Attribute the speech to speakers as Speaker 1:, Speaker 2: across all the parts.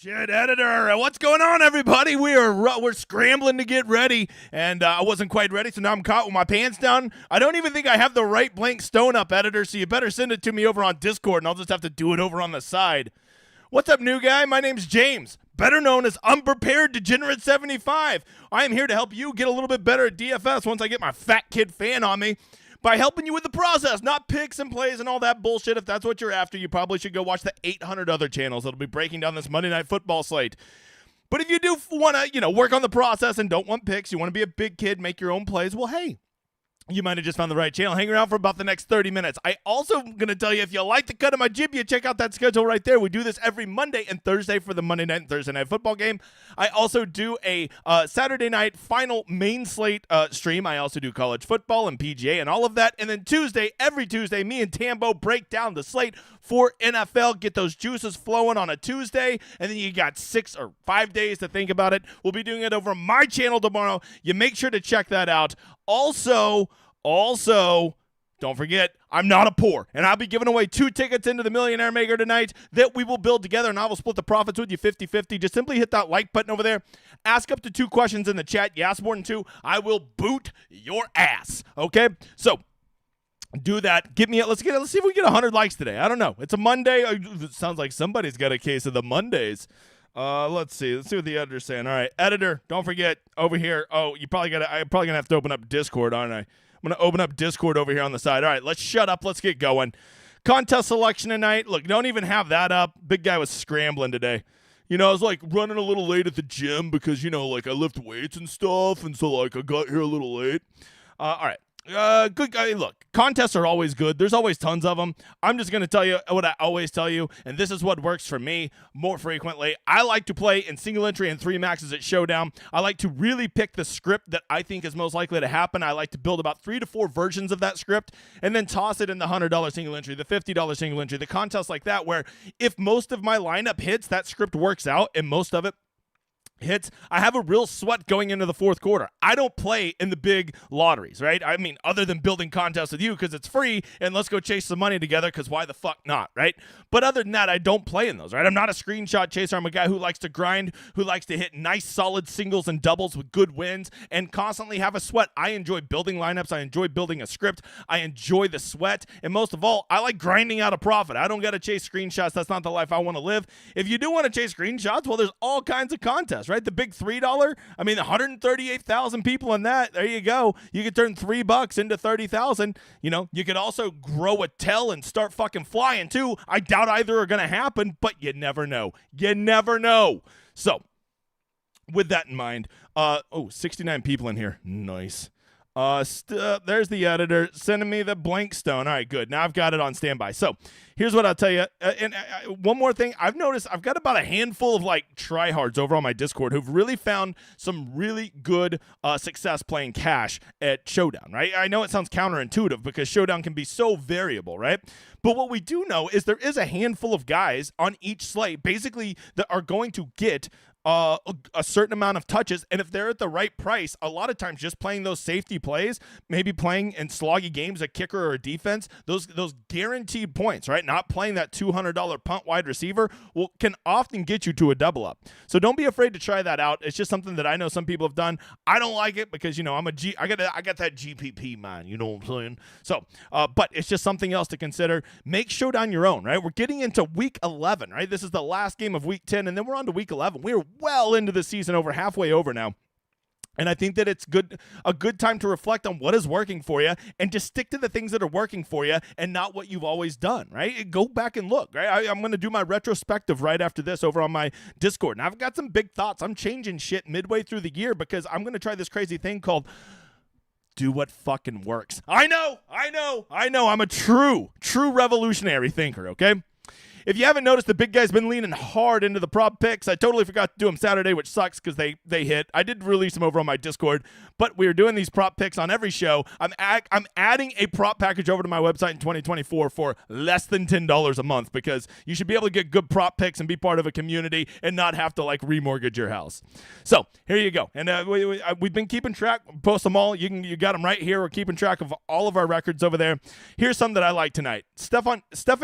Speaker 1: Shit, editor. What's going on, everybody? We're scrambling to get ready, and I wasn't quite ready, so now I'm caught with my pants down. I don't even think I have the right blank stone up, editor, so you better send it to me over on Discord, and I'll just have to do it over on the side. What's up, new guy? My name's James, better known as Unprepared Degenerate 75. I am here to help you get a little bit better at DFS once I get my fat kid fan on me, by helping you with the process, not picks and plays and all that bullshit. If that's what you're after, you probably should go watch the 800 other channels that'll be breaking down this Monday Night Football slate. But if you do want to, work on the process and don't want picks, you want to be a big kid, make your own plays, well, hey, you might have just found the right channel. Hang around for about the next 30 minutes. I also am going to tell you, if you like the cut of my jibia, check out that schedule right there. We do this every Monday and Thursday for the Monday night and Thursday night football game. I also do a Saturday night final main slate stream. I also do college football and PGA and all of that. And then every Tuesday, me and Tambo break down the slate for NFL. Get those juices flowing on a Tuesday. And then you got 6 or 5 days to think about it. We'll be doing it over my channel tomorrow. You make sure to check that out. Also, don't forget, I'm not a poor, and I'll be giving away 2 tickets into the Millionaire Maker tonight that we will build together, and I will split the profits with you 50-50. Just simply hit that like button over there. Ask up to 2 questions in the chat. You ask more than 2, I will boot your ass, okay? So, do that. Let's see if we get 100 likes today. I don't know. It's a Monday. It sounds like somebody's got a case of the Mondays. Let's see what the editor's saying. All right, editor, don't forget over here. Oh, I'm probably gonna have to open up Discord, aren't I? I'm gonna open up Discord over here on the side. All right, let's shut up. Let's get going. Contest selection tonight. Look, don't even have that up. Big guy was scrambling today. I was like running a little late at the gym because I lift weights and stuff, and so I got here a little late. All right. Good guy. Look, contests are always good. There's always tons of them. I'm just going to tell you what I always tell you, and this is what works for me more frequently. I like to play in single entry and 3 maxes at Showdown. I like to really pick the script that I think is most likely to happen. I like to build about 3 to 4 versions of that script and then toss it in the $100 single entry, the $50 single entry, the contests like that, where if most of my lineup hits, that script works out, and most of it hits, I have a real sweat going into the fourth quarter. I don't play in the big lotteries, right? I mean, other than building contests with you because it's free and let's go chase some money together because why the fuck not, right? But other than that, I don't play in those, right? I'm not a screenshot chaser. I'm a guy who likes to grind, who likes to hit nice, solid singles and doubles with good wins and constantly have a sweat. I enjoy building lineups. I enjoy building a script. I enjoy the sweat. And most of all, I like grinding out a profit. I don't got to chase screenshots. That's not the life I want to live. If you do want to chase screenshots, well, there's all kinds of contests, right? The big $3, I mean, 138,000 people in that. There you go. You could turn $3 into 30,000. You could also grow a tail and start fucking flying too. I doubt either are going to happen, but you never know. You never know. So, with that in mind, 69 people in here. Nice. There's the editor sending me the blank stone. All right, good. Now I've got it on standby. So here's what I'll tell you. One more thing. I've noticed I've got about a handful of tryhards over on my Discord who've really found some really good success playing cash at Showdown, right? I know it sounds counterintuitive because Showdown can be so variable, right? But what we do know is there is a handful of guys on each slate basically that are going to get a certain amount of touches, and if they're at the right price, a lot of times just playing those safety plays, maybe playing in sloggy games, a kicker or a defense, those guaranteed points, right? Not playing that $200 punt wide receiver can often get you to a double up. So don't be afraid to try that out. It's just something that I know some people have done. I don't like it because I got that GPP mind, you know what I'm saying? So, but it's just something else to consider. Make Showdown your own, right? We're getting into week 11, right? This is the last game of week 10, and then we're on to week 11. We're well into the season, over halfway over now. And I think that it's a good time to reflect on what is working for you and just stick to the things that are working for you and not what you've always done, right? Go back and look, right? I'm going to do my retrospective right after this over on my Discord. And I've got some big thoughts. I'm changing shit midway through the year because I'm going to try this crazy thing called do what fucking works. I know. I'm a true revolutionary thinker, okay? If you haven't noticed, the big guy's been leaning hard into the prop picks. I totally forgot to do them Saturday, which sucks because they hit. I did release them over on my Discord, but we are doing these prop picks on every show. I'm adding a prop package over to my website in 2024 for less than $10 a month because you should be able to get good prop picks and be part of a community and not have to remortgage your house. So here you go. And we've been keeping track. Post them all. You got them right here. We're keeping track of all of our records over there. Here's some that I like tonight. Stefan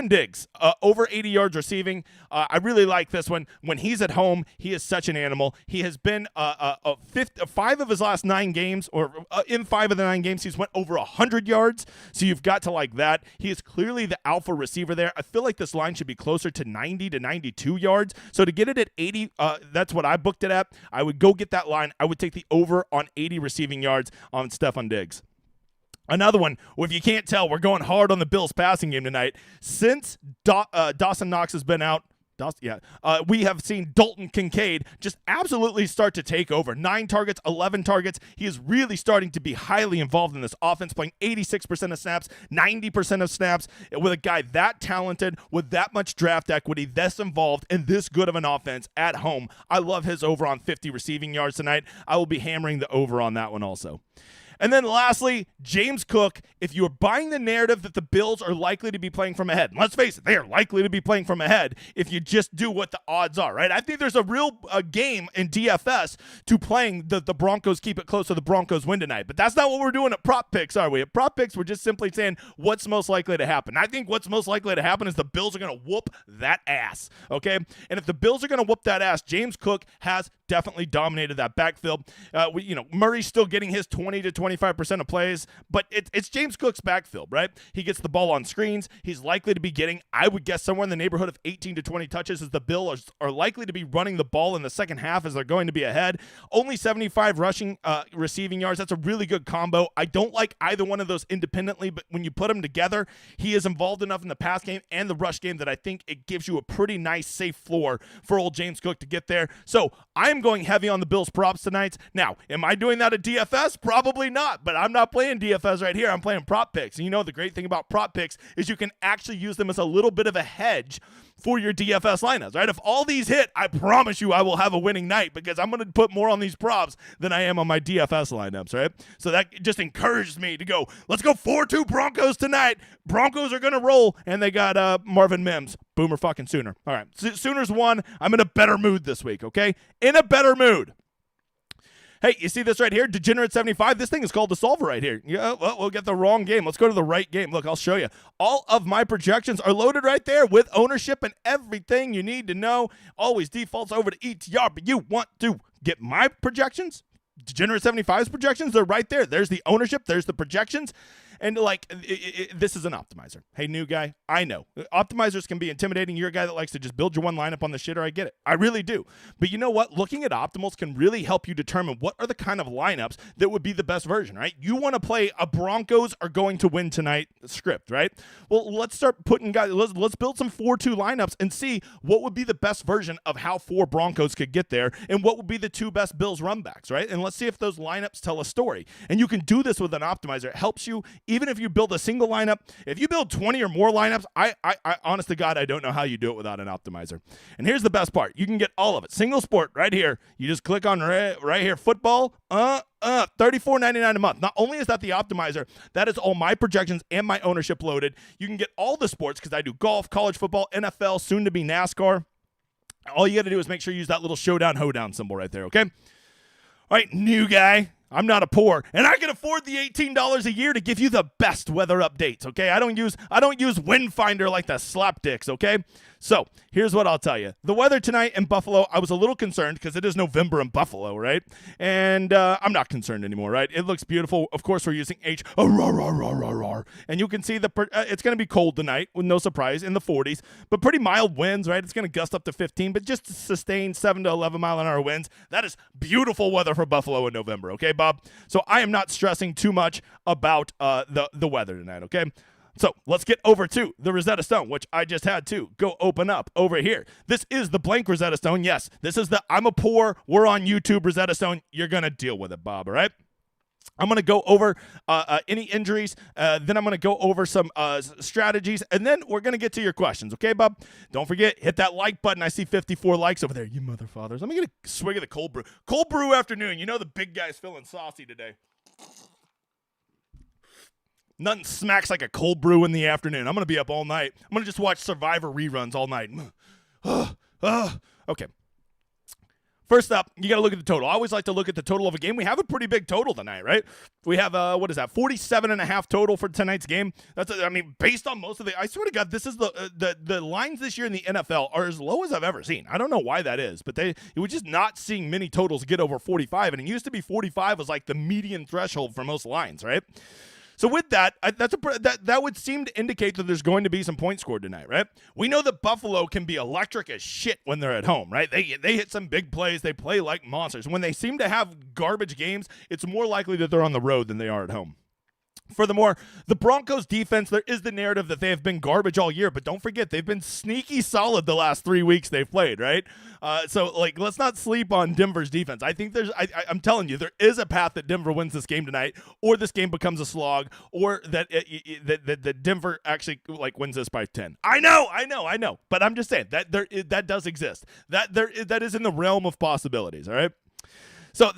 Speaker 1: Diggs, over 80 yards receiving. I really like this one. When he's at home, he is such an animal. He has been 5 of his last 9 games, or in 5 of the 9 games, he's went over 100 yards. So you've got to like that. He is clearly the alpha receiver there. I feel like this line should be closer to 90 to 92 yards. So to get it at 80, that's what I booked it at. I would go get that line. I would take the over on 80 receiving yards on Stefon Diggs. Another one, well, if you can't tell, we're going hard on the Bills passing game tonight. Since Dawson Knox has been out, we have seen Dalton Kincaid just absolutely start to take over. 9 targets, 11 targets. He is really starting to be highly involved in this offense, playing 86% of snaps, 90% of snaps. With a guy that talented, with that much draft equity, this involved, and this good of an offense at home, I love his over on 50 receiving yards tonight. I will be hammering the over on that one also. And then lastly, James Cook, if you're buying the narrative that the Bills are likely to be playing from ahead, and let's face it, they are likely to be playing from ahead if you just do what the odds are, right? I think there's a real game in DFS to playing the Broncos keep it close so the Broncos win tonight. But that's not what we're doing at prop picks, are we? At prop picks, we're just simply saying what's most likely to happen. I think what's most likely to happen is the Bills are going to whoop that ass, okay? And if the Bills are going to whoop that ass, James Cook has definitely dominated that backfield. Murray's still getting his 20 to 25% of plays, but it's James Cook's backfield, right? He gets the ball on screens. He's likely to be getting, I would guess, somewhere in the neighborhood of 18 to 20 touches, as the Bills are likely to be running the ball in the second half as they're going to be ahead. Only 75 receiving yards. That's a really good combo. I don't like either one of those independently, but when you put them together, he is involved enough in the pass game and the rush game that I think it gives you a pretty nice, safe floor for old James Cook to get there. So I'm going heavy on the Bills props tonight. Now, am I doing that at DFS? Probably not, but I'm not playing DFS right here. I'm playing prop picks. And the great thing about prop picks is you can actually use them as a little bit of a hedge for your DFS lineups, right? If all these hit, I promise you I will have a winning night because I'm going to put more on these props than I am on my DFS lineups, right? So that just encourages me to go, let's go 4-2 Broncos tonight. Broncos are going to roll, and they got Marvin Mims. Boomer fucking Sooner. All right, Sooners won. I'm in a better mood this week, okay? In a better mood. Hey, you see this right here? Degenerate 75. This thing is called the solver right here. Yeah, well, we'll get the wrong game. Let's go to the right game. Look, I'll show you. All of my projections are loaded right there with ownership and everything you need to know. Always defaults over to ETR, but you want to get my projections? Degenerate 75's projections, they're right there. There's the ownership. There's the projections. And this is an optimizer. Hey, new guy, I know. Optimizers can be intimidating. You're a guy that likes to just build your one lineup on the shitter. I get it. I really do. But you know what? Looking at optimals can really help you determine what are the kind of lineups that would be the best version, right? You want to play a Broncos are going to win tonight script, right? Well, let's start putting guys, let's build some 4-2 lineups and see what would be the best version of how 4 Broncos could get there and what would be the 2 best Bills run backs, right? And let's see if those lineups tell a story. And you can do this with an optimizer. It helps you. Even if you build a single lineup, if you build 20 or more lineups, I honest to God, I don't know how you do it without an optimizer. And here's the best part. You can get all of it. Single sport right here. You just click on right here, football, $34.99 a month. Not only is that the optimizer, that is all my projections and my ownership loaded. You can get all the sports because I do golf, college football, NFL, soon to be NASCAR. All you got to do is make sure you use that little Showdown, Hoedown symbol right there, okay? All right, new guy. I'm not a poor, and I can afford the $18 a year to give you the best weather updates, okay? I don't use Windfinder like the slapdicks, okay? So here's what I'll tell you. The weather tonight in Buffalo, I was a little concerned because it is November in Buffalo, right? And I'm not concerned anymore, right? It looks beautiful. Of course, we're using H. And you can see it's going to be cold tonight, with no surprise, in the 40s, but pretty mild winds, right? It's going to gust up to 15, but just sustain 7 to 11 mile an hour winds. That is beautiful weather for Buffalo in November, okay, Bob? So I am not stressing too much about the weather tonight, okay? So let's get over to the Rosetta Stone, which I just had to go open up over here. This is the blank Rosetta Stone. Yes, this is the I'm a poor, we're on YouTube Rosetta Stone. You're going to deal with it, Bob, all right? I'm going to go over any injuries. Then I'm going to go over some strategies. And then we're going to get to your questions. Okay, Bob? Don't forget, hit that like button. I see 54 likes over there. You motherfathers. Let me get a swig of the cold brew. Cold brew afternoon. You know the big guy's feeling saucy today. Nothing smacks like a cold brew in the afternoon. I'm going to be up all night. I'm going to just watch Survivor reruns all night. Okay. First up, you got to look at the total. I always like to look at the total of a game. We have a pretty big total tonight, right? We have, 47.5 total for tonight's game. Based on most of I swear to God, this is the lines this year in the NFL are as low as I've ever seen. I don't know why that is, but we're just not seeing many totals get over 45, and it used to be 45 was like the median threshold for most lines, right? So with that, that would seem to indicate that there's going to be some points scored tonight, right? We know that Buffalo can be electric as shit when they're at home, right? They hit some big plays. They play like monsters. When they seem to have garbage games, it's more likely that they're on the road than they are at home. Furthermore, the Broncos defense, there is the narrative that they have been garbage all year, but don't forget, they've been sneaky solid the last 3 weeks they've played, right? Let's not sleep on Denver's defense. I think I'm telling you, there is a path that Denver wins this game tonight, or this game becomes a slog, or that Denver actually wins this by 10. I know, but I'm just saying that does exist. That is in the realm of possibilities, all right? So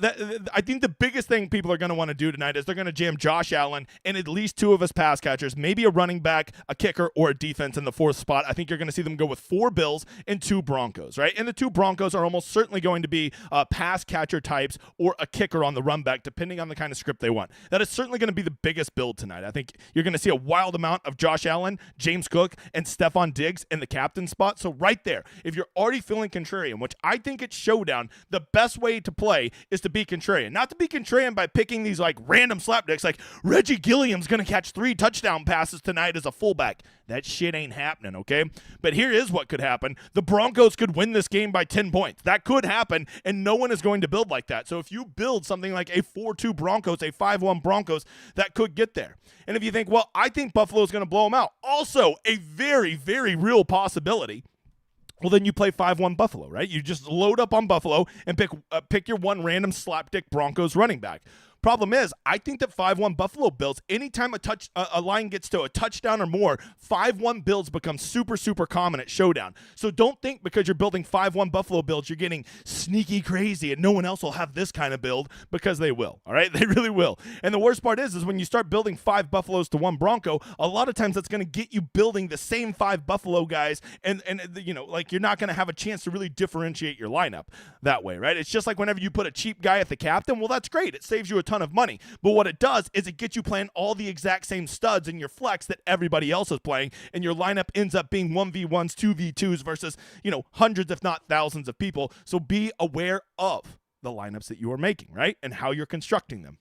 Speaker 1: I think the biggest thing people are going to want to do tonight is they're going to jam Josh Allen and at least 2 of his pass catchers, maybe a running back, a kicker, or a defense in the 4th spot. I think you're going to see them go with 4 Bills and 2 Broncos, right? And the 2 Broncos are almost certainly going to be pass catcher types or a kicker on the run back, depending on the kind of script they want. That is certainly going to be the biggest build tonight. I think you're going to see a wild amount of Josh Allen, James Cook, and Stephon Diggs in the captain spot. So right there, if you're already feeling contrarian, which I think it's Showdown, the best way to play is to be contrarian. Not to be contrarian by picking these random slapdicks like Reggie Gilliam's going to catch 3 touchdown passes tonight as a fullback. That shit ain't happening, okay? But here is what could happen. The Broncos could win this game by 10 points. That could happen, and no one is going to build like that. So if you build something like a 4-2 Broncos, a 5-1 Broncos, that could get there. And if you think, well, I think Buffalo's going to blow them out, also a very, very real possibility. Well, then you play 5-1 Buffalo, right? You just load up on Buffalo and pick your one random slapdick Broncos running back. Problem is, I think that 5-1 Buffalo Bills, anytime a line gets to a touchdown or more, 5-1 Bills become super, super common at Showdown. So don't think because you're building 5-1 Buffalo Bills, you're getting sneaky crazy and no one else will have this kind of build, because they will, all right? They really will. And the worst part is when you start building 5 Buffaloes to 1 Bronco, a lot of times that's going to get you building the same 5 Buffalo guys, and you're not going to have a chance to really differentiate your lineup that way, right? It's just like whenever you put a cheap guy at the captain, well, that's great. It saves you a ton of money. But what it does is it gets you playing all the exact same studs in your flex that everybody else is playing, and your lineup ends up being 1v1s, 2v2s versus, hundreds if not thousands of people. So be aware of the lineups that you are making, right? And how you're constructing them.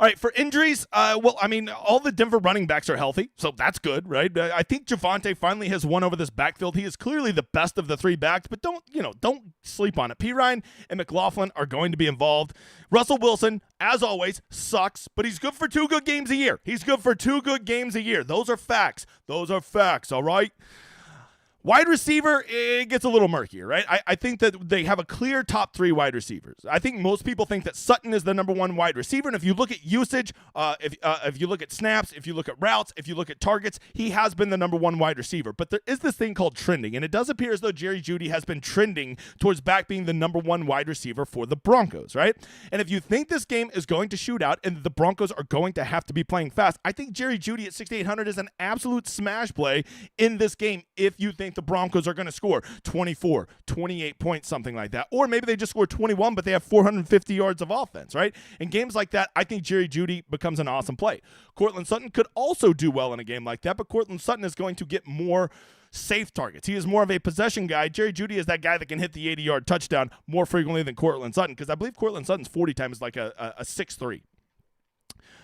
Speaker 1: All right, for injuries, all the Denver running backs are healthy, so that's good, right? I think Javonte finally has won over this backfield. He is clearly the best of the 3 backs, but don't sleep on it. Pirine and McLaughlin are going to be involved. Russell Wilson, as always, sucks, but he's good for 2 good games a year. Those are facts. All right? Wide receiver, it gets a little murkier, right? I think that they have a clear top 3 wide receivers. I think most people think that Sutton is the number 1 wide receiver, and if you look at usage, if you look at snaps, if you look at routes, if you look at targets, he has been the number 1 wide receiver. But there is this thing called trending, and it does appear as though Jerry Jeudy has been trending towards back being the number 1 wide receiver for the Broncos, right? And if you think this game is going to shoot out and the Broncos are going to have to be playing fast, I think Jerry Jeudy at 6,800 is an absolute smash play in this game if you think the Broncos are going to score 24, 28 points, something like that. Or maybe they just score 21, but they have 450 yards of offense, right? In games like that, I think Jerry Jeudy becomes an awesome play. Cortland Sutton could also do well in a game like that, but Cortland Sutton is going to get more safe targets. He is more of a possession guy. Jerry Jeudy is that guy that can hit the 80-yard touchdown more frequently than Cortland Sutton, because I believe Cortland Sutton's 40 time is like a 6'3".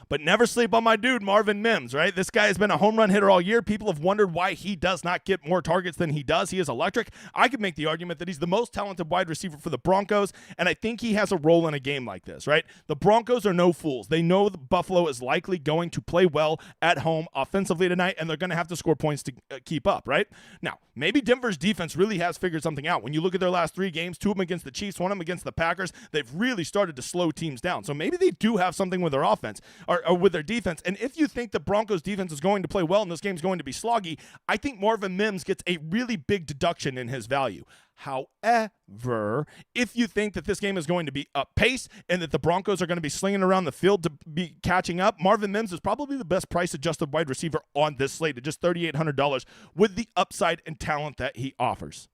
Speaker 1: But never sleep on my dude, Marvin Mims, right? This guy has been a home run hitter all year. People have wondered why he does not get more targets than he does. He is electric. I could make the argument that he's the most talented wide receiver for the Broncos, and I think he has a role in a game like this, right? The Broncos are no fools. They know that Buffalo is likely going to play well at home offensively tonight, and they're going to have to score points to keep up, right? Now, maybe Denver's defense really has figured something out. When you look at their last 3 games, 2 of them against the Chiefs, 1 of them against the Packers, they've really started to slow teams down. So maybe they do have something with their offense, or with their defense. And if you think the Broncos defense is going to play well and this game's going to be sloggy, I think Marvin Mims gets a really big deduction in his value. However, if you think that this game is going to be up pace and that the Broncos are going to be slinging around the field to be catching up, Marvin Mims is probably the best price-adjusted wide receiver on this slate at just $3,800 with the upside and talent that he offers.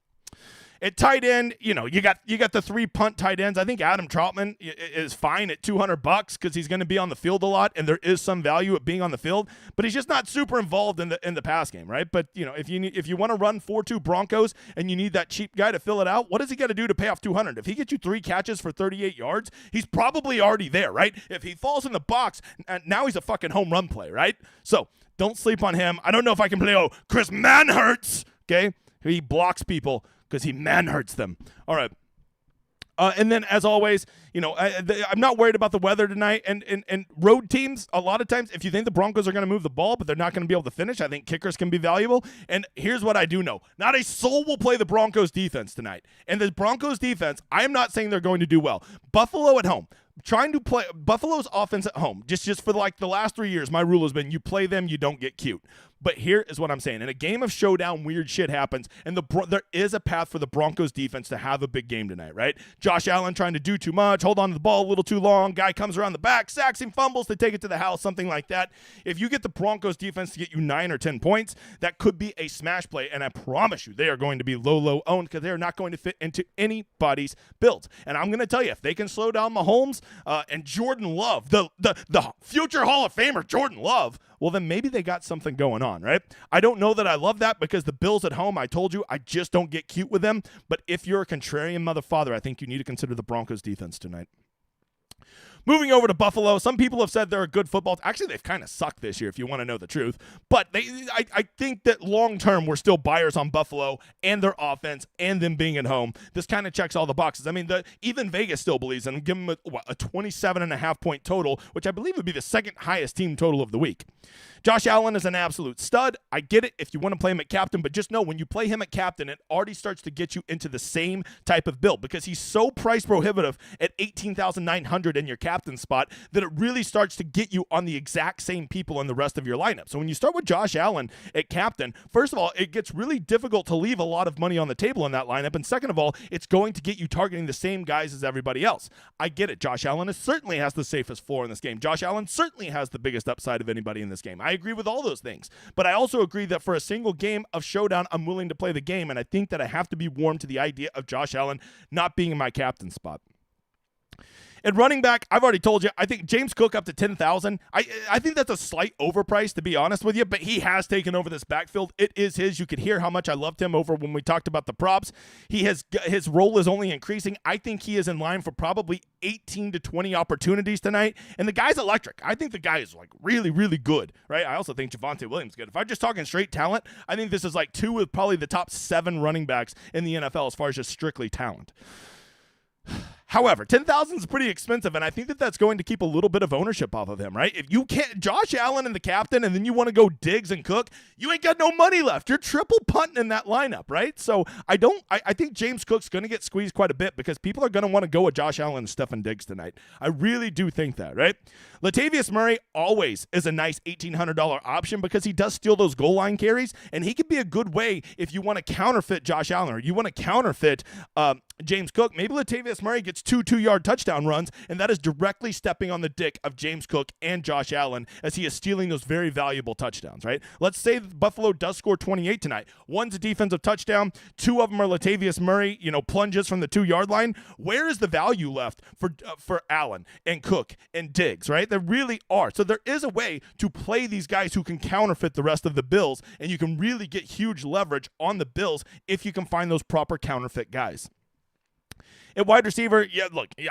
Speaker 1: At tight end, you got the 3 punt tight ends. I think Adam Trautman is fine at $200 because he's going to be on the field a lot, and there is some value at being on the field, but he's just not super involved in the pass game, right? But if you want to run 4-2 Broncos and you need that cheap guy to fill it out, what does he got to do to pay off $200? If he gets you 3 catches for 38 yards, he's probably already there, right? If he falls in the box, now he's a fucking home run play, right? So don't sleep on him. I don't know if I can play Chris Manhertz, okay? He blocks people because he man-hurts them. All right. And then, as always, I'm not worried about the weather tonight. And road teams, a lot of times, if you think the Broncos are going to move the ball, but they're not going to be able to finish, I think kickers can be valuable. And here's what I do know. Not a soul will play the Broncos defense tonight. And the Broncos defense, I am not saying they're going to do well. Buffalo at home. Trying to play Buffalo's offense at home, just for like the last 3 years, my rule has been you play them, you don't get cute. But here is what I'm saying. In a game of showdown, weird shit happens, and there is a path for the Broncos defense to have a big game tonight, right? Josh Allen trying to do too much, hold on to the ball a little too long, guy comes around the back, sacks him, fumbles to take it to the house, something like that. If you get the Broncos defense to get you 9 or 10 points, that could be a smash play, and I promise you they are going to be low owned because they are not going to fit into anybody's builds. And I'm going to tell you, if they can slow down Mahomes and Jordan Love, the future Hall of Famer Jordan Love, well, then maybe they got something going on, right? I don't know that I love that because the Bills at home, I told you, I just don't get cute with them. But if you're a contrarian mother father, I think you need to consider the Broncos defense tonight. Moving over to Buffalo, some people have said they're a good football team. Actually, they've kind of sucked this year, if you want to know the truth. But I think that long-term, we're still buyers on Buffalo and their offense and them being at home. This kind of checks all the boxes. I mean, even Vegas still believes in them. Give them a 27.5-point total, which I believe would be the second highest team total of the week. Josh Allen is an absolute stud. I get it if you want to play him at captain, but just know when you play him at captain, it already starts to get you into the same type of build because he's so price prohibitive at $18,900 in your captain spot that it really starts to get you on the exact same people in the rest of your lineup. So when you start with Josh Allen at captain, first of all, it gets really difficult to leave a lot of money on the table in that lineup, and second of all, it's going to get you targeting the same guys as everybody else. I get it. Josh Allen certainly has the safest floor in this game. Josh Allen certainly has the biggest upside of anybody in this game. I agree with all those things, but I also agree that for a single game of showdown, I'm willing to play the game, and I think that I have to be warm to the idea of Josh Allen not being in my captain spot. At running back, I've already told you, I think James Cook up to 10,000. I think that's a slight overprice, to be honest with you, but he has taken over this backfield. It is his. You could hear how much I loved him over when we talked about the props. His role is only increasing. I think he is in line for probably 18 to 20 opportunities tonight, and the guy's electric. I think the guy is like really, really good, right? I also think Javonte Williams is good. If I'm just talking straight talent, I think this is like 2 of probably the top 7 running backs in the NFL as far as just strictly talent. However, 10,000 is pretty expensive, and I think that that's going to keep a little bit of ownership off of him, right? If you can't, Josh Allen and the captain, and then you want to go Diggs and Cook, you ain't got no money left. You're triple punting in that lineup, right? So I think James Cook's going to get squeezed quite a bit because people are going to want to go with Josh Allen and Stefon Diggs tonight. I really do think that, right? Latavius Murray always is a nice $1,800 option because he does steal those goal line carries, and he could be a good way if you want to counterfeit Josh Allen or you want to counterfeit James Cook. Maybe Latavius Murray gets 2 2-yard touchdown runs, and that is directly stepping on the dick of James Cook and Josh Allen as he is stealing those very valuable touchdowns, right? Let's say Buffalo does score 28 tonight. One's a defensive touchdown. 2 of them are Latavius Murray, plunges from the 2-yard line. Where is the value left for Allen and Cook and Diggs, right? There really are. So there is a way to play these guys who can counterfeit the rest of the Bills, and you can really get huge leverage on the Bills if you can find those proper counterfeit guys. At wide receiver,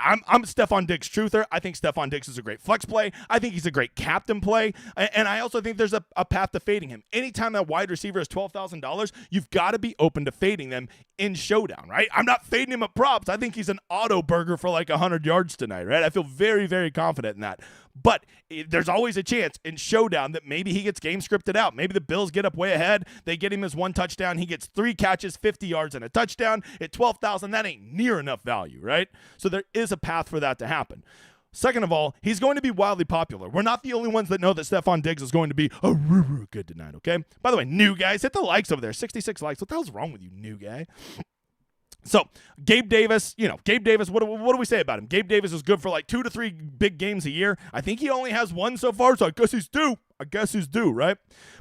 Speaker 1: I'm Stefon Diggs truther. I think Stefon Diggs is a great flex play. I think he's a great captain play. And I also think there's a path to fading him. Anytime that wide receiver is $12,000, you've got to be open to fading them in showdown, right? I'm not fading him at props. I think he's an auto burger for like 100 yards tonight, right? I feel very, very confident in that. But there's always a chance in showdown that maybe he gets game scripted out. Maybe the Bills get up way ahead. They get him as 1 touchdown. He gets 3 catches, 50 yards, and a touchdown. At $12,000, that ain't near enough value, right? So there is a path for that to happen. Second of all, he's going to be wildly popular. We're not the only ones that know that Stefon Diggs is going to be good tonight, okay? By the way, new guys, hit the likes over there. 66 likes. What the hell's wrong with you, new guy? So, Gabe Davis, what do we say about him? Gabe Davis is good for like 2 to 3 big games a year. I think he only has 1 so far, so I guess he's due. I guess who's due, right?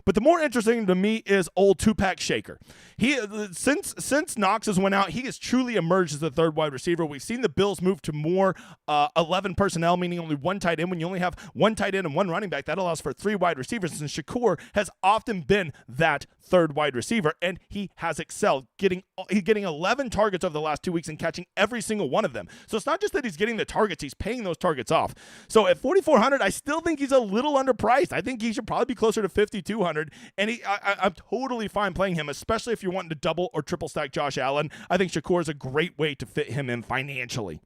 Speaker 1: But the more interesting to me is old two-pack Shaker. He since Knox has went out, he has truly emerged as the third wide receiver. We've seen the Bills move to more 11 personnel, meaning only one tight end. When you only have one tight end and one running back, that allows for 3 wide receivers. And Shakur has often been that third wide receiver, and he has excelled, getting 11 targets over the last 2 weeks and catching every single one of them. So it's not just that he's getting the targets, he's paying those targets off. So at 4,400, I still think he's a little underpriced. I think he should probably be closer to 5,200, and I'm totally fine playing him, especially if you're wanting to double or triple stack Josh Allen. I think Shakur is a great way to fit him in financially.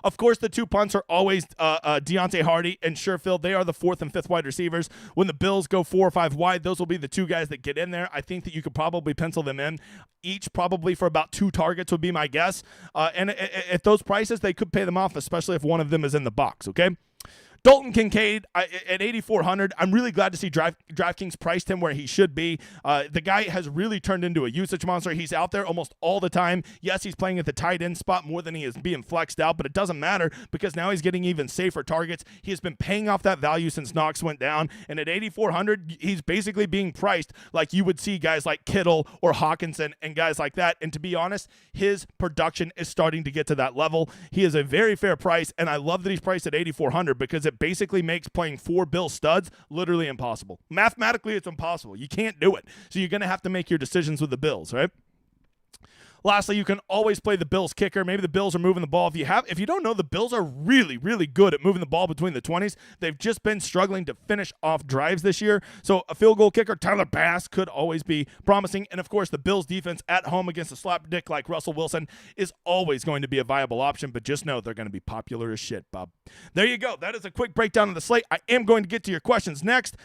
Speaker 1: Of course, the 2 punts are always Deontay Hardy and Sherfield. They are the 4th and 5th wide receivers. When the Bills go 4 or 5 wide, those will be the 2 guys that get in there. I think that you could probably pencil them in, each probably for about 2 targets would be my guess. And at those prices, they could pay them off, especially if one of them is in the box, okay? Dalton Kincaid at 8,400. I'm really glad to see DraftKings priced him where he should be. The guy has really turned into a usage monster. He's out there almost all the time. Yes, he's playing at the tight end spot more than he is being flexed out, but it doesn't matter because now he's getting even safer targets. He has been paying off that value since Knox went down, and at 8,400, he's basically being priced like you would see guys like Kittle or Hawkinson and guys like that. And to be honest, his production is starting to get to that level. He is a very fair price, and I love that he's priced at 8,400 because it basically makes playing 4 Bill studs literally impossible. Mathematically, it's impossible. You can't do it. So you're going to have to make your decisions with the Bills, right? Lastly, you can always play the Bills kicker. Maybe the Bills are moving the ball. If you don't know, the Bills are really, really good at moving the ball between the 20s. They've just been struggling to finish off drives this year. So a field goal kicker, Tyler Bass, could always be promising. And of course, the Bills defense at home against a slapdick like Russell Wilson is always going to be a viable option. But just know they're going to be popular as shit, Bob. There you go. That is a quick breakdown of the slate. I am going to get to your questions next.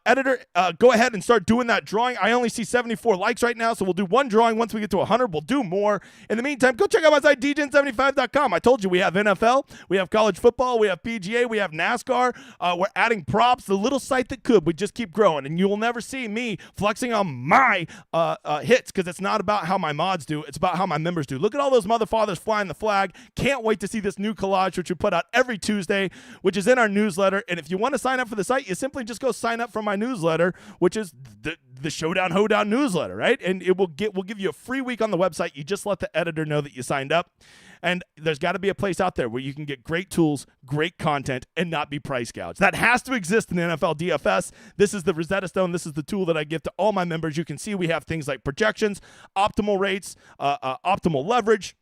Speaker 1: Editor, go ahead and start doing that drawing. I only see 74 likes right now, so we'll do one drawing. Once we get to 100, we'll do more. In the meantime, go check out my site, dgen75.com. I told you we have NFL, we have college football, we have PGA, we have NASCAR. We're adding props, the little site that could. We just keep growing, and you will never see me flexing on my hits because it's not about how my mods do. It's about how my members do. Look at all those motherfathers flying the flag. Can't wait to see this new collage, which we put out every Tuesday, which is in our newsletter. And if you want to sign up for the site, you simply just go sign up for my newsletter, which is the Showdown Hoedown newsletter, right? And we'll give you a free week on the website. You just let the editor know that you signed up. And there's got to be a place out there where you can get great tools, great content, and not be price gouged. That has to exist in NFL DFS. This is the Rosetta Stone. This is the tool that I give to all my members. You can see we have things like projections, optimal rates, optimal leverage,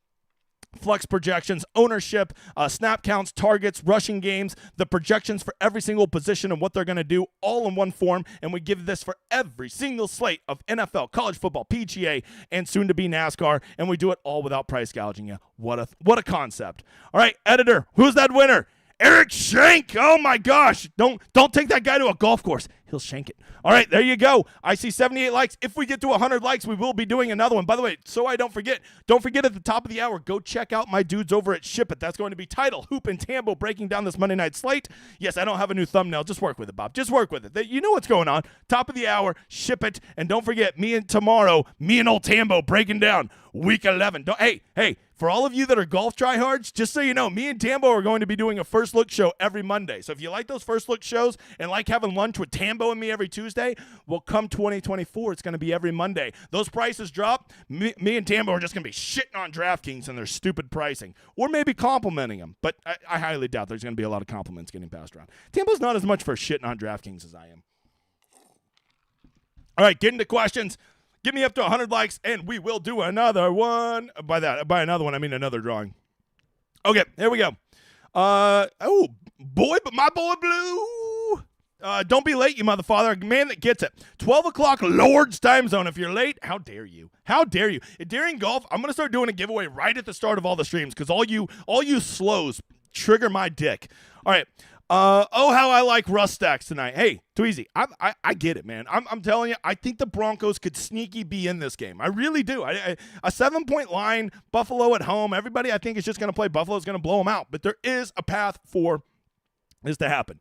Speaker 1: flex projections, ownership, snap counts, targets, rushing games, the projections for every single position and what they're going to do all in one form. And we give this for every single slate of NFL, college football, PGA, and soon to be NASCAR. And we do it all without price gouging you. What a concept. All right, editor, who's that winner? Eric Shank. Oh my gosh. Don't take that guy to a golf course. He'll shank it. All right, there you go. I see 78 likes. If we get to 100 likes, we will be doing another one. By the way, so I don't forget at the top of the hour, go check out my dudes over at Ship It. That's going to be Title, Hoop, and Tambo breaking down this Monday night slate. Yes, I don't have a new thumbnail. Just work with it, Bob. Just work with it. You know what's going on. Top of the hour, Ship It. And don't forget, me and old Tambo breaking down week 11. Hey, for all of you that are golf tryhards, just so you know, me and Tambo are going to be doing a first look show every Monday. So if you like those first look shows and like having lunch with Tambo and me every Tuesday, well, come 2024, it's going to be every Monday. Those prices drop. Me and Tambo are just going to be shitting on DraftKings and their stupid pricing, or maybe complimenting them. But I highly doubt there's going to be a lot of compliments getting passed around. Tambo's not as much for shitting on DraftKings as I am. All right, get into questions. Get me up to 100 likes, and we will do another one. By another one, I mean another drawing. Okay, here we go. My boy Blue. Don't be late, you motherfather. Man that gets it. 12 o'clock Lord's time zone. If you're late, how dare you? How dare you? During golf, I'm going to start doing a giveaway right at the start of all the streams because all you slows trigger my dick. All right. How I like Russ stacks tonight. Hey, Tweezy, I get it, man. I'm telling you, I think the Broncos could sneaky be in this game. I really do. A 7-point line, Buffalo at home. Everybody, I think, is just going to play Buffalo. Is going to blow them out. But there is a path for this to happen.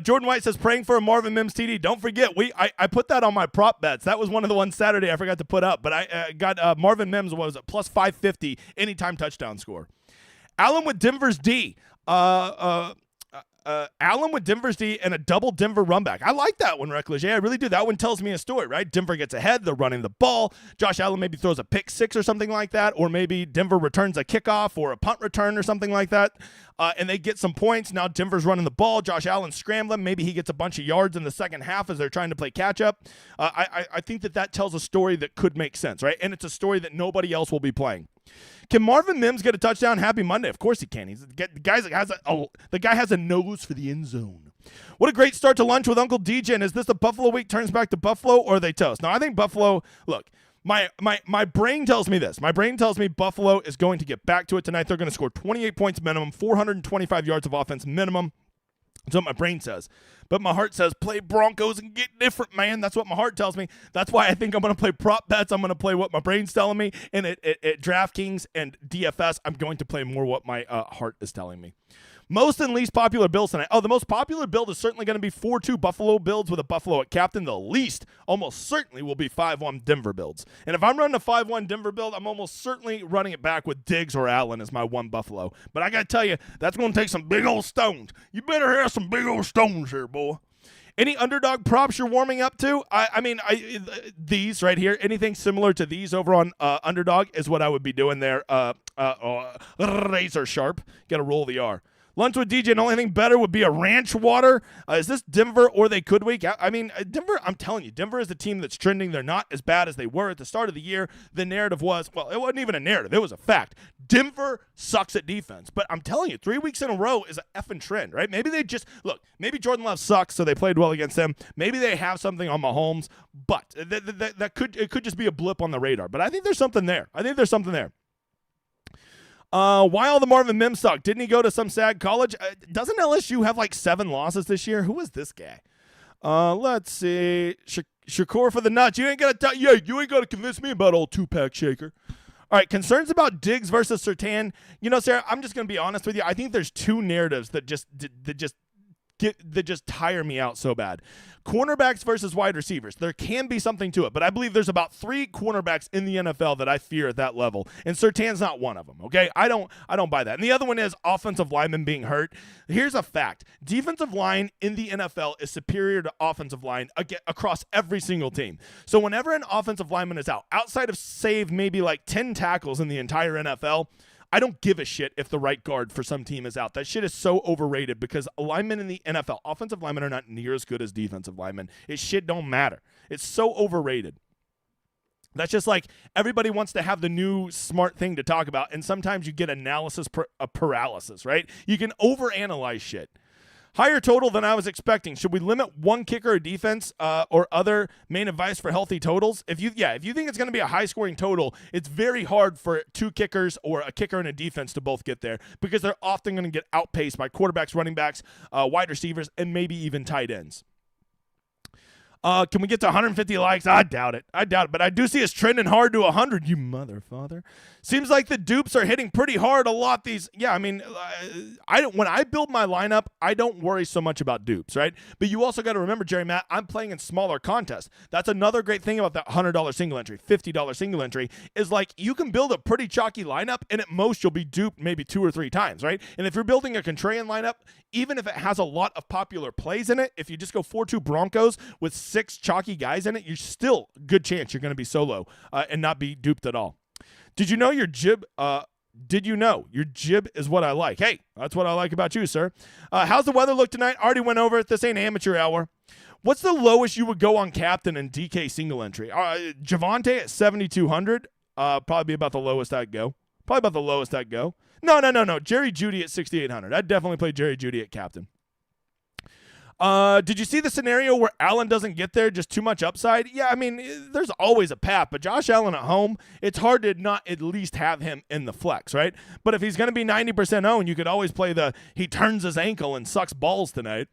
Speaker 1: Jordan White says, praying for a Marvin Mims TD. Don't forget, I put that on my prop bets. That was one of the ones Saturday I forgot to put up. But I got Marvin Mims, was a plus 550 anytime touchdown score. Allen with Denver's D. Allen with Denver's D and a double Denver run back. I like that one, Reckless. Yeah, I really do. That one tells me a story, right? Denver gets ahead. They're running the ball. Josh Allen maybe throws a pick six or something like that, or maybe Denver returns a kickoff or a punt return or something like that, and they get some points. Now Denver's running the ball. Josh Allen's scrambling. Maybe he gets a bunch of yards in the second half as they're trying to play catch up. I think that tells a story that could make sense, right? And it's a story that nobody else will be playing. Can Marvin Mims get a touchdown? Happy Monday. Of course he can. The guy has a nose for the end zone. What a great start to lunch with Uncle DJ. And is this the Buffalo week turns back to Buffalo, or are they toast? Now, I think Buffalo, look, my brain tells me this. My brain tells me Buffalo is going to get back to it tonight. They're going to score 28 points minimum, 425 yards of offense minimum. That's what my brain says. But my heart says, play Broncos and get different, man. That's what my heart tells me. That's why I think I'm going to play prop bets. I'm going to play what my brain's telling me. And at DraftKings and DFS, I'm going to play more what my heart is telling me. Most and least popular builds tonight. Oh, the most popular build is certainly going to be 4-2 Buffalo builds with a Buffalo at captain. The least almost certainly will be 5-1 Denver builds. And if I'm running a 5-1 Denver build, I'm almost certainly running it back with Diggs or Allen as my one Buffalo. But I got to tell you, that's going to take some big old stones. You better have some big old stones here, boy. Any underdog props you're warming up to? These right here, anything similar to these over on Underdog is what I would be doing there. Razor sharp. Got to roll the R. Lunch with DJ, and the only thing better would be a ranch water. Is this Denver or they could week? I mean, Denver, I'm telling you, Denver is the team that's trending. They're not as bad as they were at the start of the year. The narrative was, well, it wasn't even a narrative. It was a fact. Denver sucks at defense. But I'm telling you, 3 weeks in a row is an effing trend, right? Maybe they just, look, maybe Jordan Love sucks, so they played well against them. Maybe they have something on Mahomes, but it could just be a blip on the radar. But I think there's something there. Why all the Marvin Mims talk? Didn't he go to some sad college? Doesn't LSU have like 7 losses this year? Who is this guy? Let's see. Shakur for the nuts. You ain't gonna convince me about old 2-pack shaker. All right, concerns about Diggs versus Surtain. You know, Sarah, I'm just gonna be honest with you. I think there's 2 narratives that just tire me out so bad. Cornerbacks versus wide receivers. There can be something to it, but I believe there's about 3 cornerbacks in the NFL that I fear at that level, and Surtain's not one of them, okay? I don't buy that. And the other one is offensive linemen being hurt. Here's a fact. Defensive line in the NFL is superior to offensive line across every single team. So whenever an offensive lineman is out, outside of save maybe like 10 tackles in the entire NFL, I don't give a shit if the right guard for some team is out. That shit is so overrated because linemen in the NFL, offensive linemen are not near as good as defensive linemen. It shit don't matter. It's so overrated. That's just like everybody wants to have the new smart thing to talk about, and sometimes you get analysis paralysis, right? You can overanalyze shit. Higher total than I was expecting. Should we limit one kicker or defense or other main advice for healthy totals? If you think it's going to be a high-scoring total, it's very hard for 2 kickers or a kicker and a defense to both get there because they're often going to get outpaced by quarterbacks, running backs, wide receivers, and maybe even tight ends. Can we get to 150 likes? I doubt it. But I do see us trending hard to 100, you motherfather. Seems like the dupes are hitting pretty hard a lot. When I build my lineup, I don't worry so much about dupes, right? But you also got to remember, Jerry Matt, I'm playing in smaller contests. That's another great thing about that $100 single entry, $50 single entry, is like you can build a pretty chalky lineup, and at most you'll be duped maybe 2 or 3 times, right? And if you're building a contrarian lineup, even if it has a lot of popular plays in it, if you just go 4-2 Broncos with 6 chalky guys in it, you're still a good chance you're going to be solo and not be duped at all. Did you know your jib is what I like? Hey, that's what I like about you, sir. How's the weather look tonight? Already went over it. This ain't amateur hour. What's the lowest you would go on captain and DK single entry? Javonte at 7,200. Probably be about the lowest I'd go. No. Jerry Jeudy at 6,800. I'd definitely play Jerry Jeudy at captain. Did you see the scenario where Allen doesn't get there? Just too much upside? Yeah, I mean, there's always a path, but Josh Allen at home, it's hard to not at least have him in the flex, right? But if he's going to be 90% owned, you could always play he turns his ankle and sucks balls tonight.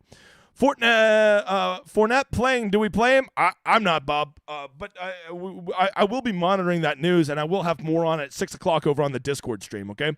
Speaker 1: Fournette playing. Do we play him? I'm not, Bob. But I will be monitoring that news, and I will have more on it at 6 o'clock over on the Discord stream, okay?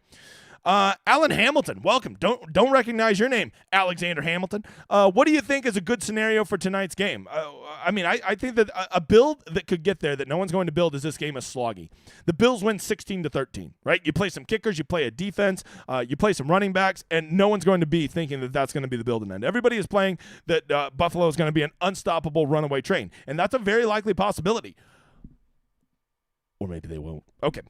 Speaker 1: Alan Hamilton, welcome. Don't recognize your name, Alexander Hamilton. What do you think is a good scenario for tonight's game? I think that a build that could get there that no one's going to build is this game is sloggy. The Bills win 16-13, right? You play some kickers, you play a defense, you play some running backs, and no one's going to be thinking that that's going to be the build and end. Everybody is playing that Buffalo is going to be an unstoppable runaway train, and that's a very likely possibility. Or maybe they won't. Okay.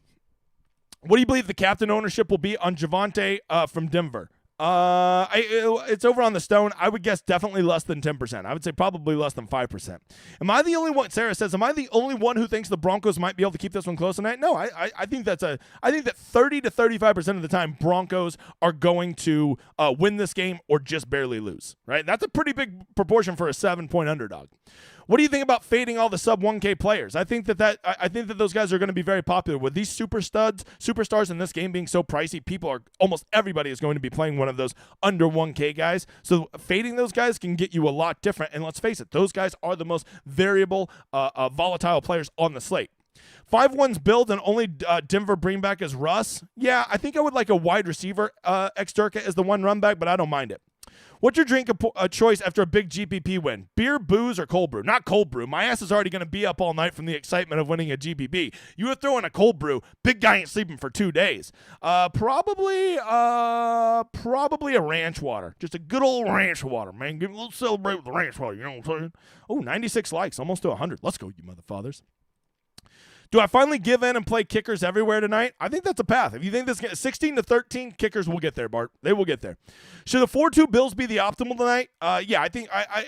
Speaker 1: What do you believe the captain ownership will be on Javonte from Denver? It's over on the Stone. I would guess definitely less than 10%. I would say probably less than 5%. Am I the only one? Sarah says, am I the only one who thinks the Broncos might be able to keep this one close tonight? No, I think that 30 to 35% of the time Broncos are going to win this game or just barely lose, right? That's a pretty big proportion for a 7-point underdog. What do you think about fading all the sub 1K players? I think that those guys are going to be very popular with these superstars in this game being so pricey. Almost everybody is going to be playing one of those under 1K guys. So fading those guys can get you a lot different. And let's face it, those guys are the most variable, volatile players on the slate. 5-1's build and only Denver bring back is Russ. Yeah, I think I would like a wide receiver ex-Durka as the one run back, but I don't mind it. What's your drink of choice after a big GPP win? Beer, booze, or cold brew? Not cold brew. My ass is already going to be up all night from the excitement of winning a GPP. You were throwing a cold brew. Big guy ain't sleeping for 2 days. Probably a ranch water. Just a good old ranch water, man. Let's celebrate with the ranch water. You know what I'm saying? Oh, 96 likes. Almost to 100. Let's go, you motherfathers. Do I finally give in and play kickers everywhere tonight? I think that's a path. If you think this 16-13, kickers will get there, Bart. They will get there. Should the 4-2 Bills be the optimal tonight? Yeah, I think I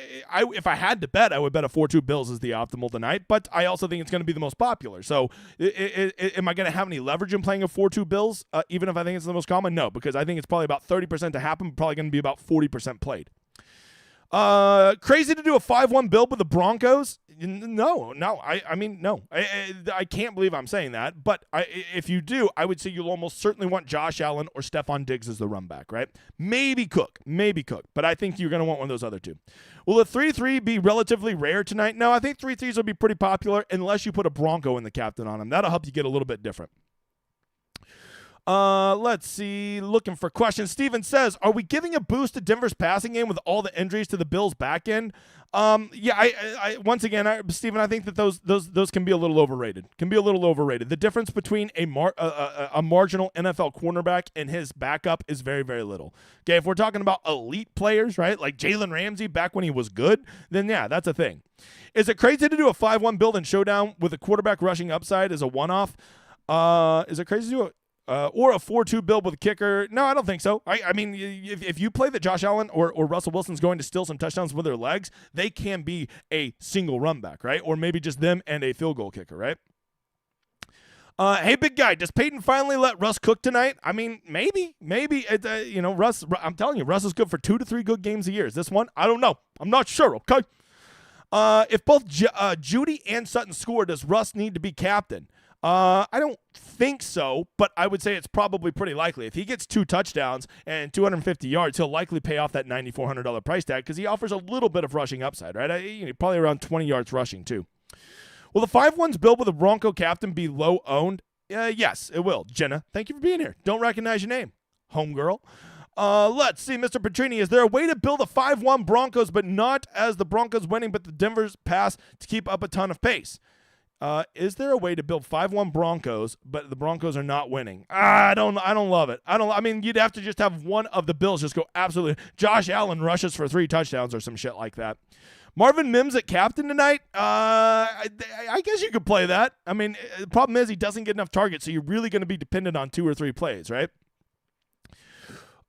Speaker 1: if I had to bet, I would bet a 4-2 Bills is the optimal tonight, but I also think it's going to be the most popular. So am I going to have any leverage in playing a 4-2 Bills, even if I think it's the most common? No, because I think it's probably about 30% to happen, probably going to be about 40% played. Crazy to do a 5-1 build with the Broncos? No. I can't believe I'm saying that, but if you do, I would say you'll almost certainly want Josh Allen or Stephon Diggs as the run back, right? Maybe Cook, but I think you're going to want one of those other two. Will a 3-3 be relatively rare tonight? No, I think 3-3s will be pretty popular unless you put a Bronco in the captain on them. That'll help you get a little bit different. Let's see. Looking for questions. Steven says, are we giving a boost to Denver's passing game with all the injuries to the Bills' back end? Yeah, I once again, Steven, I think that those can be a little overrated. The difference between a marginal NFL cornerback and his backup is very, very little. Okay, if we're talking about elite players, right, like Jalen Ramsey back when he was good, then yeah, that's a thing. Is it crazy to do a 5-1 build in Showdown with a quarterback rushing upside as a one-off? Is it crazy to do it? Or a 4-2 build with a kicker? No, I don't think so. I mean, if you play that Josh Allen or Russell Wilson's going to steal some touchdowns with their legs, they can be a single run back, right? Or maybe just them and a field goal kicker, right? Hey, big guy, does Peyton finally let Russ cook tonight? I mean, maybe. Russ, I'm telling you, Russ is good for 2 to 3 good games a year. Is this one? I don't know. I'm not sure, okay? If both Judy and Sutton score, does Russ need to be captain? I don't think so, but I would say it's probably pretty likely. If he gets 2 touchdowns and 250 yards, he'll likely pay off that $9,400 price tag because he offers a little bit of rushing upside, right? Probably around 20 yards rushing, too. Will the 5-1's build with a Bronco captain be low-owned? Yes, it will. Jenna, thank you for being here. Don't recognize your name, homegirl. Let's see, Mr. Petrini. Is there a way to build a 5-1 Broncos, but not as the Broncos winning, but the Denver's pass to keep up a ton of pace? Is there a way to build 5-1 Broncos, but the Broncos are not winning? I don't love it. I mean, you'd have to just have one of the Bills just go absolutely. Josh Allen rushes for 3 touchdowns or some shit like that. Marvin Mims at captain tonight? I guess you could play that. I mean, the problem is he doesn't get enough targets, so you're really going to be dependent on 2 or 3 plays, right?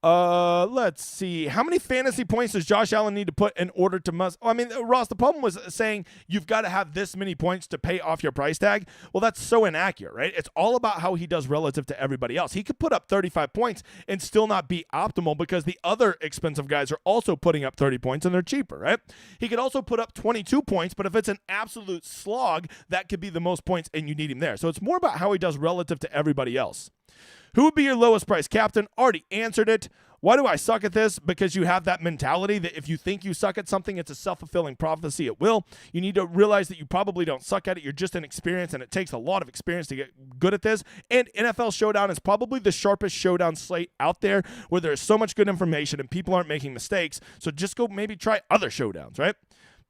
Speaker 1: Let's see. How many fantasy points does Josh Allen need to put in order to must? Oh, I mean, Ross, the problem was saying you've got to have this many points to pay off your price tag. Well, that's so inaccurate, right? It's all about how he does relative to everybody else. He could put up 35 points and still not be optimal because the other expensive guys are also putting up 30 points and they're cheaper, right? He could also put up 22 points, but if it's an absolute slog, that could be the most points and you need him there. So it's more about how he does relative to everybody else. Who would be your lowest price captain? Already answered it. Why do I suck at this? Because you have that mentality that if you think you suck at something, it's a self-fulfilling prophecy. It will. You need to realize that you probably don't suck at it. You're just inexperienced, and it takes a lot of experience to get good at this. And NFL Showdown is probably the sharpest showdown slate out there where there's so much good information and people aren't making mistakes. So just go maybe try other showdowns, right?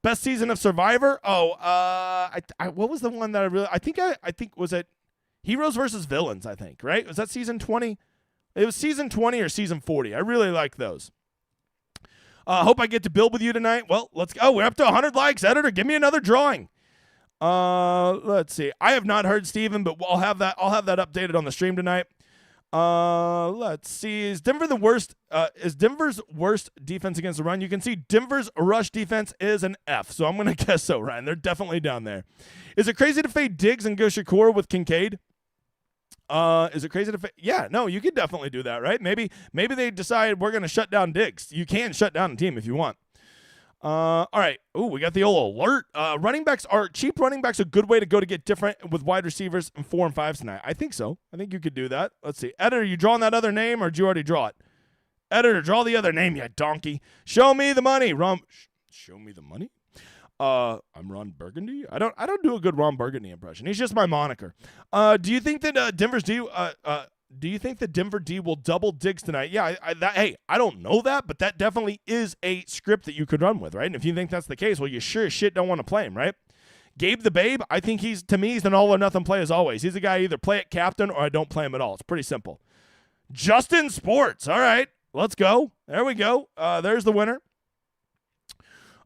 Speaker 1: Best season of Survivor? What was the one that I think was it Heroes versus Villains, I think, right? Was that season 20? It was season 20 or season 40. I really like those. Hope I get to build with you tonight. Well, let's go. We're up to 100 likes. Editor, give me another drawing. Let's see. I have not heard Steven, but I'll have that updated on the stream tonight. Let's see. Is Denver's worst defense against the run? You can see Denver's rush defense is an F, so I'm going to guess so, Ryan. They're definitely down there. Is it crazy to fade Diggs and go Shakur with Kincaid? Is it crazy to yeah, no, you could definitely do that, right? Maybe they decide we're going to shut down Diggs. You can shut down a team if you want. All right. Ooh, we got the old alert. Cheap running backs a good way to go to get different with wide receivers in 4 and 5s tonight? I think so. I think you could do that. Let's see. Editor, you drawing that other name or did you already draw it? Editor, draw the other name, you donkey. Show me the money. Show me the money? I'm Ron Burgundy. I don't do a good Ron Burgundy impression. He's just my moniker. Do you think that Denver's Do you think the Denver D will double Diggs tonight? Yeah, I don't know that, but that definitely is a script that you could run with, right? And if you think that's the case, well, you sure as shit don't want to play him, right? Gabe the Babe, I think he's an all-or-nothing play as always. He's a guy either play at captain or I don't play him at all. It's pretty simple. Justin Sports. All right, let's go. There we go. There's the winner.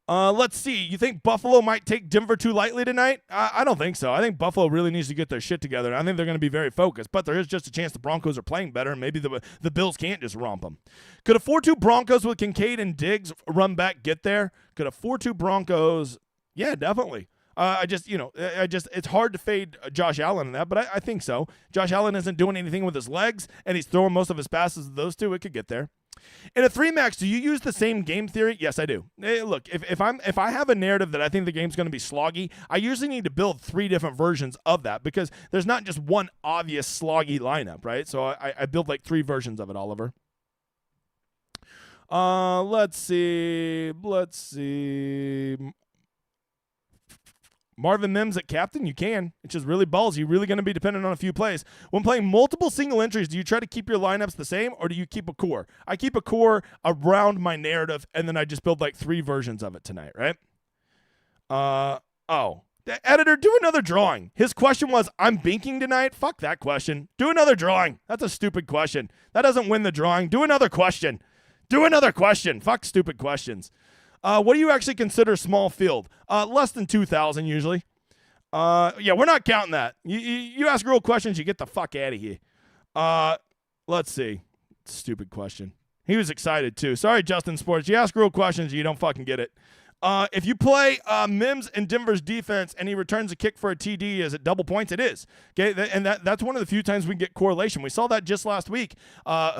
Speaker 1: Let's see. You think Buffalo might take Denver too lightly tonight? I don't think so. I think Buffalo really needs to get their shit together. I think they're going to be very focused, but there is just a chance the Broncos are playing better, and maybe the Bills can't just romp them. Could a 4-2 Broncos with Kincaid and Diggs run back get there? Could a 4-2 Broncos? Yeah, definitely. It's hard to fade Josh Allen in that, but I think so. Josh Allen isn't doing anything with his legs, and he's throwing most of his passes to those two. It could get there. In a 3-max, do you use the same game theory? Yes, I do. Look, if I have a narrative that I think the game's going to be sloggy, I usually need to build 3 different versions of that because there's not just one obvious sloggy lineup, right? So I build like 3 versions of it, Oliver. Let's see. Marvin Mims at captain, you can. It's just really ballsy. You're really going to be dependent on a few plays. When playing multiple single entries, do you try to keep your lineups the same or do you keep a core? I keep a core around my narrative, and then I just build like 3 versions of it tonight, right? The editor, do another drawing. His question was, I'm binking tonight? Fuck that question. Do another drawing. That's a stupid question. That doesn't win the drawing. Do another question. Fuck stupid questions. What do you actually consider small field? Less than 2,000 usually. Yeah, we're not counting that. You ask real questions, you get the fuck out of here. Let's see. Stupid question. He was excited too. Sorry, Justin Sports. You ask real questions, you don't fucking get it. If you play Mims in Denver's defense and he returns a kick for a TD, is it double points? It is. Okay, and that's one of the few times we can get correlation. We saw that just last week.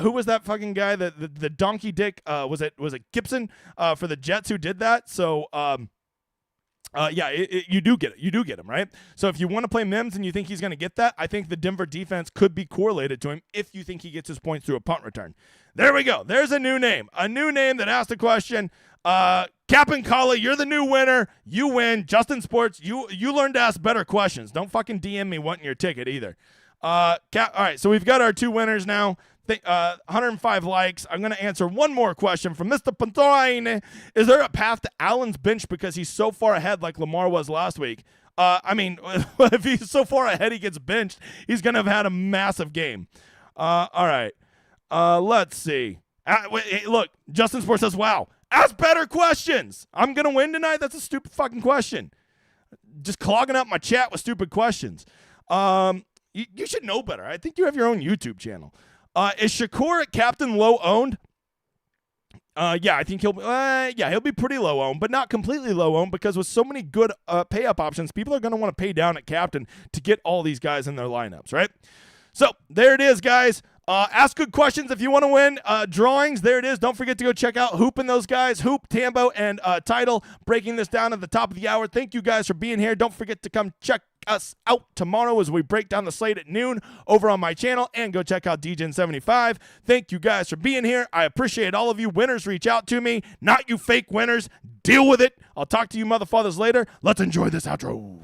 Speaker 1: Who was that fucking guy? The donkey dick? Was it Gibson for the Jets who did that? So you do get it. You do get him, right? So if you want to play Mims and you think he's going to get that, I think the Denver defense could be correlated to him if you think he gets his points through a punt return. There we go. There's a new name. A new name that asked a question. Cap and Collie, you're the new winner. You win. Justin Sports, you learned to ask better questions. Don't fucking DM me wanting your ticket either. All right, so we've got our 2 winners now. 105 likes. I'm going to answer one more question from Mr. Pantoine. Is there a path to Allen's bench because he's so far ahead like Lamar was last week? If he's so far ahead he gets benched, he's going to have had a massive game. All right. Let's see. Look, Justin Sports says, wow, ask better questions. I'm going to win tonight? That's a stupid fucking question. Just clogging up my chat with stupid questions. You should know better. I think you have your own YouTube channel. Is Shakur at captain low owned? Yeah, I think he'll be pretty low owned, but not completely low owned because with so many good pay up options, people are going to want to pay down at captain to get all these guys in their lineups, right? So there it is, guys. Ask good questions if you want to win drawings. There it is. Don't forget to go check out Hoop and those guys, Hoop, Tambo, and Title, breaking this down at the top of the hour. Thank you guys for being here. Don't forget to come check us out tomorrow as we break down the slate at noon over on my channel, and go check out DGen75. Thank you guys for being here. I appreciate all of you. Winners, reach out to me. Not you fake winners. Deal with it. I'll talk to you motherfuckers later. Let's enjoy this outro.